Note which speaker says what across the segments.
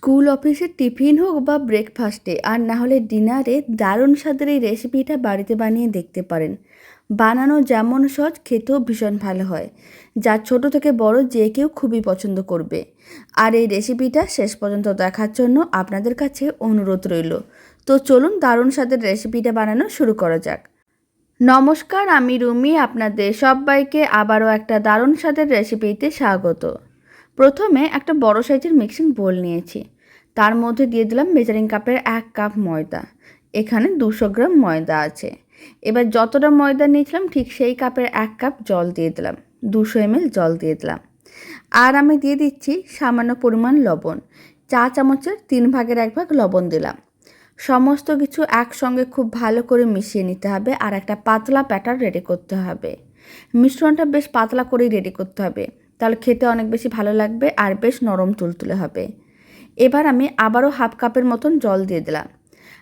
Speaker 1: School অফিসের tiffin হোক বা ব্রেকফাস্টে আর না হলে ডিনারে দারুণ স্বাদের এই রেসিপিটা বাড়িতে বানিয়ে দেখতে পারেন। বানানো যেমন সহজ, খেতেও ভীষণ ভালো হয়, যা ছোট থেকে বড় যে কেউ খুবই পছন্দ করবে। আর এই রেসিপিটা শেষ পর্যন্ত দেখার জন্য আপনাদের কাছে অনুরোধ রইল। তো চলুন দারুণ স্বাদের রেসিপিটা বানানো শুরু করা যাক। নমস্কার, আমি রুমি, আপনাদের সবাইকে আবারও একটা দারুণ স্বাদের রেসিপিতে স্বাগত। প্রথমে একটা বড় সাইজের মিক্সিং বোল নিয়েছি, তার মধ্যে দিয়ে দিলাম মেজারিং কাপের 1 কাপ ময়দা। এখানে 200 গ্রাম ময়দা আছে। এবার যতটা ময়দা নিয়েছিলাম ঠিক সেই কাপের 1 কাপ জল দিয়ে দিলাম, 200 ml জল দিয়ে দিলাম। আর আমি দিয়ে দিচ্ছি সামান্য পরিমাণ লবণ, চা চামচের 3 ভাগের 1 ভাগ লবণ দিলাম। সমস্ত কিছু একসঙ্গে খুব ভালো করে মিশিয়ে নিতে হবে আর একটা পাতলা ব্যাটার রেডি করতে হবে। মিশ্রণটা বেশ পাতলা করেই রেডি করতে হবে, তাহলে খেতে অনেক বেশি ভালো লাগবে আর বেশ নরম তুলতুলে হবে। এবার আমি আবারও 1/2 কাপের মতন জল দিয়ে দিলাম,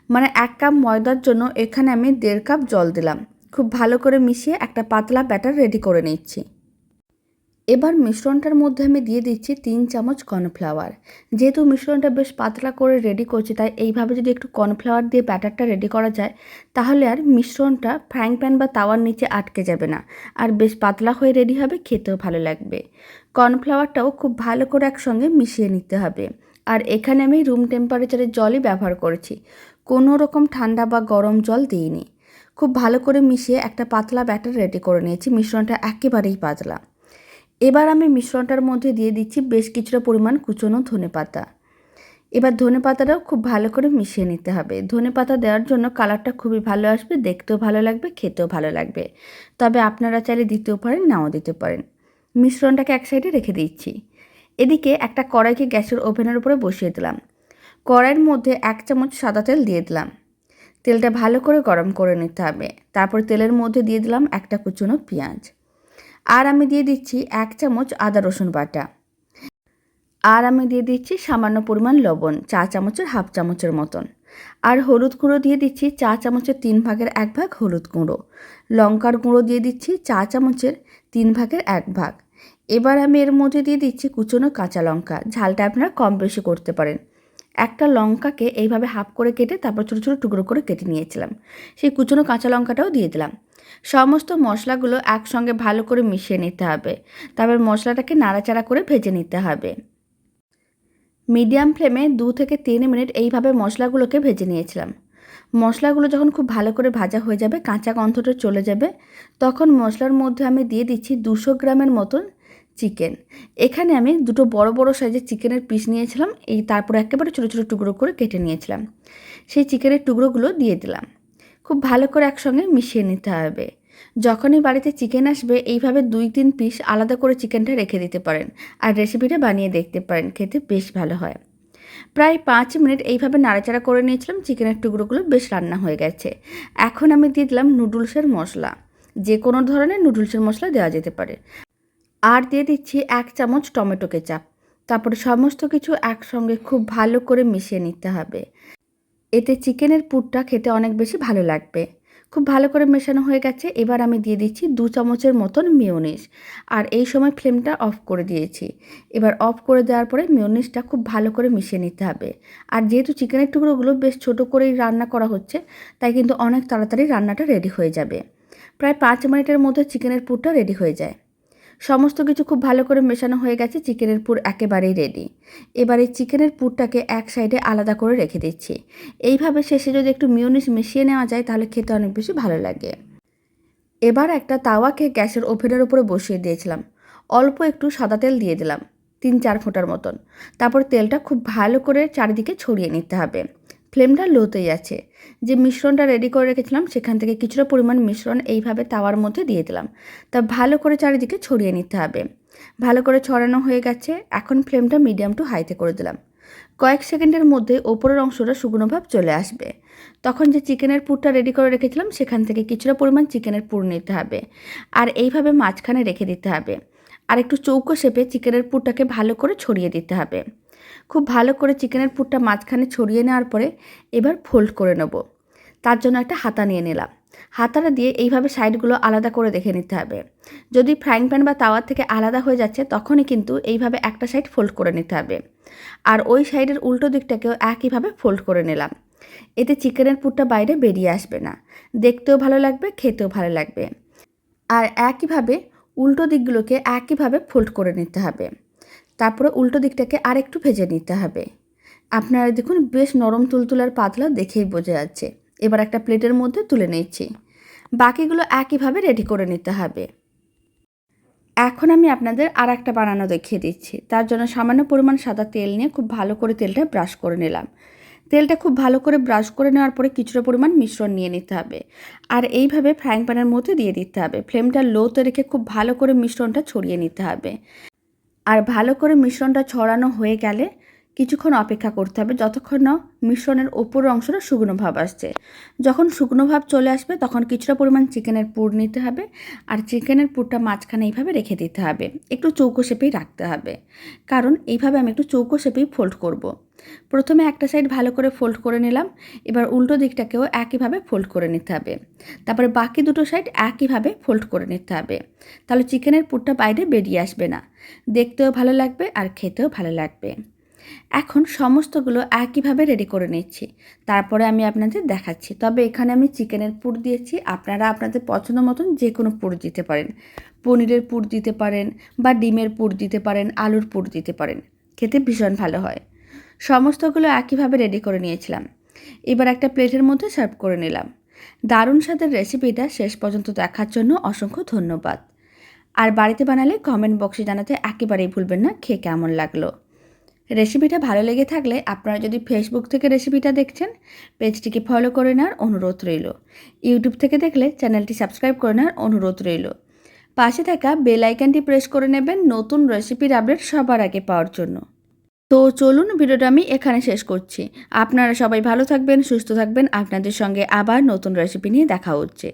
Speaker 1: মানে 1 কাপ ময়দার জন্য এখানে আমি 1.5 কাপ জল দিলাম। খুব ভালো করে মিশিয়ে একটা পাতলা ব্যাটার রেডি করে নিচ্ছি। এবার মিশ্রণটার মধ্যে আমি দিয়ে দিচ্ছি 3 চামচ কর্নফ্লাওয়ার। যেহেতু মিশ্রণটা বেশ পাতলা করে রেডি করছি, তাই এইভাবে যদি একটু কর্নফ্লাওয়ার দিয়ে ব্যাটারটা রেডি করা যায়, তাহলে আর মিশ্রণটা ফ্রাইং প্যান বা তাওয়ার নিচে আটকে যাবে না, আর বেশ পাতলা হয়ে রেডি হবে, খেতেও ভালো লাগবে। কর্নফ্লাওয়ারটাও খুব ভালো করে একসঙ্গে মিশিয়ে নিতে হবে। আর এখানে আমি রুম টেম্পারেচারের জলই ব্যবহার করেছি, কোনো রকম ঠান্ডা বা গরম জল দিইনি। খুব ভালো করে মিশিয়ে একটা পাতলা ব্যাটার রেডি করে নিয়েছি, মিশ্রণটা একেবারেই পাতলা। এবার আমি মিশ্রণটার মধ্যে দিয়ে দিচ্ছি বেশ কিছুটা পরিমাণ কুচনো ধনেপাতা। এবার ধনেপাতাটাও খুব ভালো করে মিশিয়ে নিতে হবে। ধনেপাতা দেওয়ার জন্য কালারটা খুবই ভালো আসবে, দেখতেও ভালো লাগবে, খেতেও ভালো লাগবে। তবে আপনারা চাইলে দিতেও পারেন, নাও দিতে পারেন। মিশ্রণটাকে এক সাইডে রেখে দিচ্ছি। এদিকে একটা কড়াইকে গ্যাসের ওভেনের উপরে বসিয়ে দিলাম। কড়াইয়ের মধ্যে 1 চামচ সাদা তেল দিয়ে দিলাম। তেলটা ভালো করে গরম করে নিতে হবে। তারপর তেলের মধ্যে দিয়ে দিলাম একটা কুচনো পেঁয়াজ। আর আমি দিয়ে দিচ্ছি 1 চামচ আদা রসুন বাটা। আর আমি দিয়ে দিচ্ছি সামান্য পরিমাণ লবণ, চা চামচের 1/2 চামচের মতন। আর হলুদ গুঁড়ো দিয়ে দিচ্ছি চা চামচের 3 ভাগের 1 ভাগ হলুদ গুঁড়ো। লঙ্কার গুঁড়ো দিয়ে দিচ্ছি চা চামচের 3 ভাগের 1 ভাগ। এবার আমি এর মধ্যে দিয়ে দিচ্ছি কুচনো কাঁচা লঙ্কা। ঝালটা আপনারা কম বেশি করতে পারেন। একটা লঙ্কাকে এইভাবে হাফ করে কেটে তারপর ছোটো ছোটো টুকরো করে কেটে নিয়েছিলাম, সেই কুচনো কাঁচা লঙ্কাটাও দিয়ে দিলাম। সমস্ত মশলাগুলো একসঙ্গে ভালো করে মিশিয়ে নিতে হবে। তারপর মশলাটাকে নাড়াচাড়া করে ভেজে নিতে হবে। মিডিয়াম ফ্লেমে 2 থেকে 3 মিনিট এইভাবে মশলাগুলোকে ভেজে নিয়েছিলাম। মশলাগুলো যখন খুব ভালো করে ভাজা হয়ে যাবে, কাঁচা গন্ধটা চলে যাবে, তখন মশলার মধ্যে আমি দিয়ে দিচ্ছি 200 গ্রামের মতন চিকেন। এখানে আমি দুটো বড় বড় সাইজের চিকেনের পিস নিয়েছিলাম, তারপরে একেবারে ছোটো ছোটো টুকরো করে কেটে নিয়েছিলাম। সেই চিকেনের টুকরোগুলো দিয়ে দিলাম। খুব ভালো করে একসঙ্গে মিশিয়ে নিতে হবে। যখনই বাড়িতে চিকেন আসবে, এইভাবে 2-3 পিস আলাদা করে চিকেনটা রেখে দিতে পারেন আর রেসিপিটা বানিয়ে দেখতে পারেন, খেতে বেশ ভালো হয়। প্রায় 5 মিনিট এইভাবে নাড়াচাড়া করে নিয়েছিলাম, চিকেনের টুকরোগুলো বেশ রান্না হয়ে গেছে। এখন আমি দিয়ে দিলাম নুডলসের মশলা। যে কোনো ধরনের নুডলসের মশলা দেওয়া যেতে পারে। আর দিয়ে দিচ্ছি 1 চামচ টমেটো কেচাপ। তারপরে সমস্ত কিছু একসঙ্গে খুব ভালো করে মিশিয়ে নিতে হবে। এতে চিকেনের পুরটা খেতে অনেক বেশি ভালো লাগবে। খুব ভালো করে মেশানো হয়ে গেছে। এবার আমি দিয়ে দিচ্ছি 2 চামচের মতন মেয়োনিজ। আর এই সময় ফ্লেমটা অফ করে দিয়েছি। এবার অফ করে দেওয়ার পরে মেয়োনিজটা খুব ভালো করে মিশিয়ে নিতে হবে। আর যেহেতু চিকেনের টুকরোগুলো বেশ ছোট করেই রান্না করা হচ্ছে, তাই কিন্তু অনেক তাড়াতাড়ি রান্নাটা রেডি হয়ে যাবে। প্রায় 5 মিনিটের মধ্যে চিকেনের পুরটা রেডি হয়ে যায়। সমস্ত কিছু খুব ভালো করে মেশানো হয়ে গেছে, চিকেনের পুর একেবারেই রেডি। এবার এই চিকেনের পুরটাকে এক সাইডে আলাদা করে রেখে দিচ্ছি। এইভাবে শেষে যদি একটু মিয়োনিজ মিশিয়ে নেওয়া যায়, তাহলে খেতে অনেক বেশি ভালো লাগে। এবার একটা তাওয়াকে গ্যাসের ওভেনের উপরে বসিয়ে দিয়েছিলাম। অল্প একটু সাদা তেল দিয়ে দিলাম, 3-4 ফোঁটার মতন। তারপর তেলটা খুব ভালো করে চারিদিকে ছড়িয়ে নিতে হবে। ফ্লেমটা লোতেই আছে। যে মিশ্রণটা রেডি করে রেখেছিলাম, সেখান থেকে কিছুটা পরিমাণ মিশ্রণ এইভাবে তাওয়ার মধ্যে দিয়ে দিলাম। তা ভালো করে চারিদিকে ছড়িয়ে নিতে হবে। ভালো করে ছড়ানো হয়ে গেছে। এখন ফ্লেমটা মিডিয়াম টু হাইতে করে দিলাম। কয়েক সেকেন্ডের মধ্যে ওপরের অংশটা শুকনো ভাব চলে আসবে। তখন যে চিকেনের পুরটা রেডি করে রেখেছিলাম, সেখান থেকে কিছুটা পরিমাণ চিকেনের পুর নিতে হবে আর এইভাবে মাঝখানে রেখে দিতে হবে। আর একটু চৌকো শেপে চিকেনের পুরটাকে ভালো করে ছড়িয়ে দিতে হবে। খুব ভালো করে চিকেনের পুরটা মাঝখানে ছড়িয়ে নেওয়ার পরে এবার ফোল্ড করে নেব। তার জন্য একটা হাতা নিয়ে নিলাম। হাতাটা দিয়ে এইভাবে সাইডগুলো আলাদা করে দেখে নিতে হবে। যদি ফ্রাইং প্যান বা তাওয়ার থেকে আলাদা হয়ে যাচ্ছে তখনই কিন্তু এইভাবে একটা সাইড ফোল্ড করে নিতে হবে। আর ওই সাইডের উল্টো দিকটাকেও একইভাবে ফোল্ড করে নিলাম। এতে চিকেনের পুরটা বাইরে বেরিয়ে আসবে না, দেখতেও ভালো লাগবে, খেতেও ভালো লাগবে। আর একইভাবে উল্টো দিকগুলোকে একইভাবে ফোল্ড করে নিতে হবে। তারপরে উল্টো দিকটাকে আরেকটু ভেজে নিতে হবে। আপনারা দেখুন বেশ নরম তুলতুলার পাতলা দেখেই বোঝা যাচ্ছে। এবার একটা প্লেটের মধ্যে তুলে নিচ্ছি। বাকিগুলো একইভাবে রেডি করে নিতে হবে। এখন আমি আপনাদের আর একটা বানানো দেখিয়ে দিচ্ছি। তার জন্য সামান্য পরিমাণ সাদা তেল নিয়ে খুব ভালো করে তেলটা ব্রাশ করে নিলাম। তেলটা খুব ভালো করে ব্রাশ করে নেওয়ার পরে কিছুটা পরিমাণ মিশ্রণ নিয়ে নিতে হবে। আর এইভাবে ফ্রাইং প্যানের মধ্যে দিয়ে দিতে হবে। ফ্লেমটা লোতে রেখে খুব ভালো করে মিশ্রণটা ছড়িয়ে নিতে হবে। আর ভালো করে মিশ্রণটা ছড়ানো হয়ে গেলে কিছুক্ষণ অপেক্ষা করতে হবে, যতক্ষণ না মিশ্রণের ওপরের অংশটা শুকনো ভাব আসছে। যখন শুকনো ভাব চলে আসবে তখন কিছুটা পরিমাণ চিকেনের পুর নিতে হবে। আর চিকেনের পুরটা মাঝখানে এইভাবে রেখে দিতে হবে। একটু চৌকো শেপেই রাখতে হবে, কারণ এইভাবে আমি একটু চৌকো শেপেই ফোল্ড করব। প্রথমে একটা সাইড ভালো করে ফোল্ড করে নিলাম। এবার উল্টো দিকটাকেও একইভাবে ফোল্ড করে নিতে হবে। তারপরে বাকি দুটো সাইড একইভাবে ফোল্ড করে নিতে হবে। তাহলে চিকেনের পুরটা বাইরে বেরিয়ে আসবে না, দেখতেও ভালো লাগবে আর খেতেও ভালো লাগবে। এখন সমস্তগুলো একইভাবে রেডি করে নিচ্ছি, তারপরে আমি আপনাদের দেখাচ্ছি। তবে এখানে আমি চিকেনের পুর দিয়েছি, আপনারা আপনাদের পছন্দ মতন যে কোনো পুর দিতে পারেন। পনিরের পুর দিতে পারেন বা ডিমের পুর দিতে পারেন, আলুর পুর দিতে পারেন, খেতে ভীষণ ভালো হয়। সমস্তগুলো একইভাবে রেডি করে নিয়েছিলাম। এবার একটা প্লেটের মধ্যে সার্ভ করে নিলাম। দারুণ স্বাদের রেসিপিটা শেষ পর্যন্ত দেখার জন্য অসংখ্য ধন্যবাদ। আর বাড়িতে বানালে কমেন্ট বক্সে জানাতে একেবারেই ভুলবেন না খেয়ে কেমন লাগলো। রেসিপিটা ভালো লেগে থাকলে আপনারা যদি ফেসবুক থেকে রেসিপিটা দেখছেন, পেজটিকে ফলো করে নেওয়ার অনুরোধ রইল। ইউটিউব থেকে দেখলে চ্যানেলটি সাবস্ক্রাইব করে নেওয়ার অনুরোধ রইল। পাশে থাকা বেল আইকনটি প্রেস করে নেবেন নতুন রেসিপির আপডেট সবার আগে পাওয়ার জন্য। তো চলুন ভিডিওটা আমি এখানে শেষ করছি। আপনারা সবাই ভালো থাকবেন, সুস্থ থাকবেন। আপনাদের সঙ্গে আবার নতুন রেসিপি নিয়ে দেখা হচ্ছে।